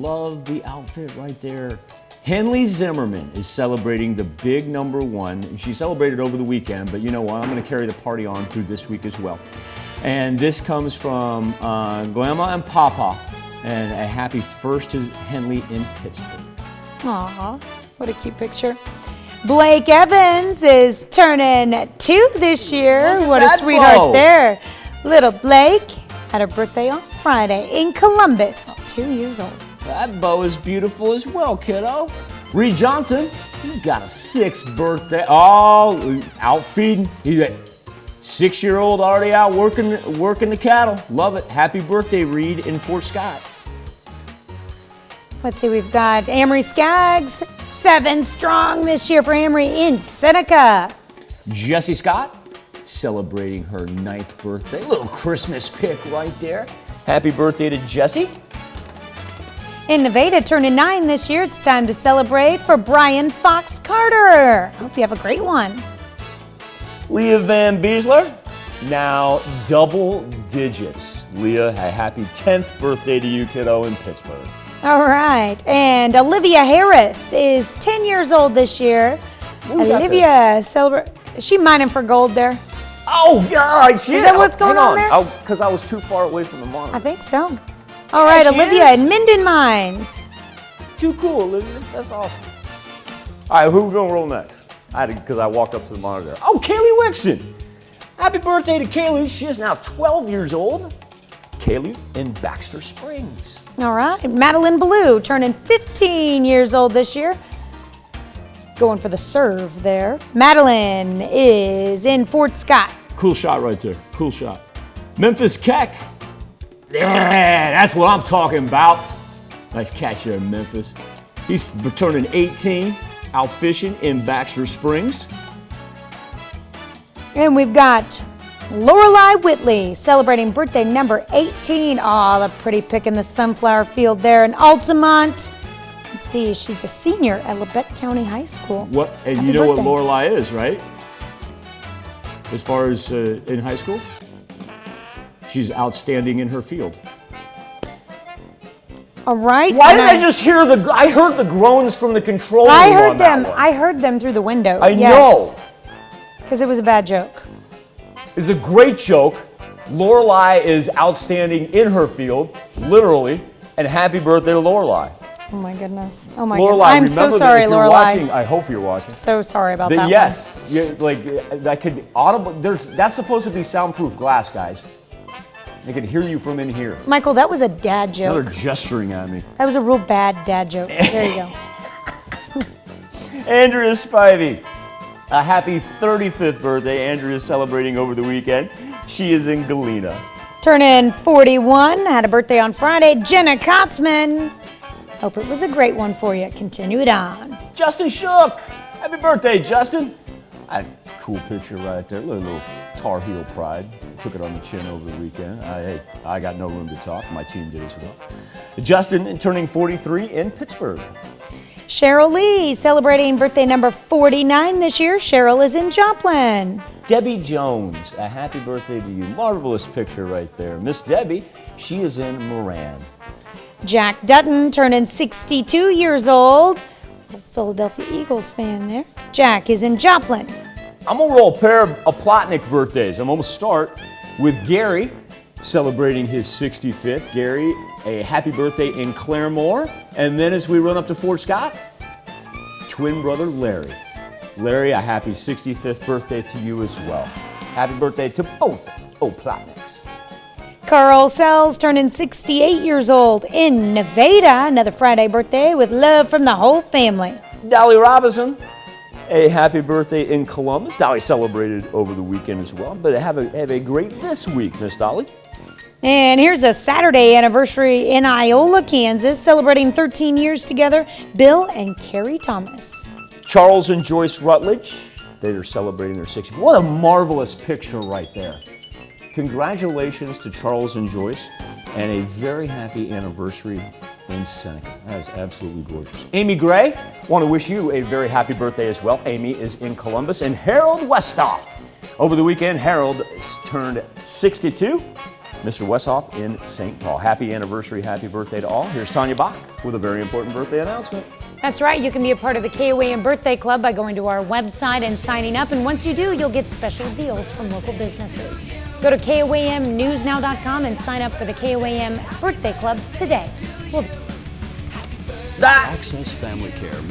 Love the outfit right there. Henley Zimmerman is celebrating the big number 1. She celebrated over the weekend, but you know what? I'm going to carry the party on through this week as well. And this comes from Grandma and Papa, and a happy first to Henley in Pittsburgh. Aw, what a cute picture. Blake Evans is turning 2 this year. What a sweetheart there. Little Blake had her birthday on Friday in Columbus, 2 years old. That bow is beautiful as well, kiddo. Reed Johnson, he's got a 6th birthday. Oh, out feeding. He's a 6-year-old already out working the cattle. Love it. Happy birthday, Reed in Fort Scott. Let's see, we've got Amory Skaggs, 7 strong this year for Amory in Seneca. Jessie Scott, celebrating her 9th birthday. Little Christmas pick right there. Happy birthday to Jessie. In Nevada, turning 9 this year, it's time to celebrate for Brian Fox Carter. Hope you have a great one. Leah Van Beesler, now double digits. Leah, a happy 10th birthday to you, kiddo, in Pittsburgh. All right, and Olivia Harris is 10 years old this year. Olivia, celebrate. Is she mining for gold there? Oh, God, shit. Is that what's going on there? Because I was too far away from the monitor. I think so. All right, Olivia in Minden Mines. Too cool, Olivia. That's awesome. All right, who we going to roll next? Because I walked up to the monitor. Oh, Kaylee Wixon. Happy birthday to Kaylee. She is now 12 years old. Kaylee in Baxter Springs. All right, Madeline Blue turning 15 years old this year. Going for the serve there. Madeline is in Fort Scott. Cool shot right there. Cool shot. Memphis Keck. Yeah, that's what I'm talking about. Nice catch there, Memphis. He's turning 18, out fishing in Baxter Springs. And we've got Lorelei Whitley celebrating birthday number 18. Oh, the pretty pick in the sunflower field there in Altamont. Let's see, she's a senior at Labette County High School. What? And Happy you know birthday. what Lorelei is, right? As far as in high school? She's outstanding in her field. All right. Why did I just hear I heard the groans from the control room I heard on them. that one. I heard them through the window. I know. Because it was a bad joke. It's a great joke. Lorelei is outstanding in her field, literally, and happy birthday to Lorelei. Oh my goodness. Oh my Lorelei, goodness. I'm so remember sorry, that if you're Lorelei. watching, I hope you're watching. So sorry about that. Yes, that could audible. That's supposed to be soundproof glass, guys. They could hear you from in here. Michael, that was a dad joke. Now they're gesturing at me. That was a real bad dad joke. There you go. Andrea Spivey, a happy 35th birthday. Andrea is celebrating over the weekend. She is in Galena. Turning 41, had a birthday on Friday. Jenna Kotzman. Hope it was a great one for you. Continue it on. Justin Shook, happy birthday, Justin. A cool picture right there. Look, a little Tar Heel pride. Took it on the chin over the weekend. I got no room to talk. My team did as well. Justin turning 43 in Pittsburgh. Cheryl Lee celebrating birthday number 49 this year. Cheryl is in Joplin. Debbie Jones, a happy birthday to you. Marvelous picture right there. Miss Debbie, she is in Moran. Jack Dutton turning 62 years old. Philadelphia Eagles fan there. Jack is in Joplin. I'm going to roll a pair of Plotnick birthdays. I'm going to start with Gary, celebrating his 65th. Gary, a happy birthday in Claremore. And then as we run up to Fort Scott, twin brother Larry. Larry, a happy 65th birthday to you as well. Happy birthday to both Plotnicks. Carl Sells turning 68 years old in Nevada. Another Friday birthday with love from the whole family. Dolly Robinson, a happy birthday in Columbus. Dolly celebrated over the weekend as well, but have a great this week, Miss Dolly. And here's a Saturday anniversary in Iola, Kansas, celebrating 13 years together. Bill and Carrie Thomas. Charles and Joyce Rutledge, they are celebrating their 60th. What a marvelous picture right there. Congratulations to Charles and Joyce, and a very happy anniversary in Seneca. That is absolutely gorgeous. Amy Gray, want to wish you a very happy birthday as well. Amy is in Columbus. And Harold Westoff. Over the weekend, Harold turned 62. Mr. Westhoff in St. Paul. Happy anniversary, happy birthday to all. Here's Tanya Bach with a very important birthday announcement. That's right. You can be a part of the KOAM Birthday Club by going to our website and signing up. And once you do, you'll get special deals from local businesses. Go to KOAMnewsnow.com and sign up for the KOAM Birthday Club today. Access Family Care.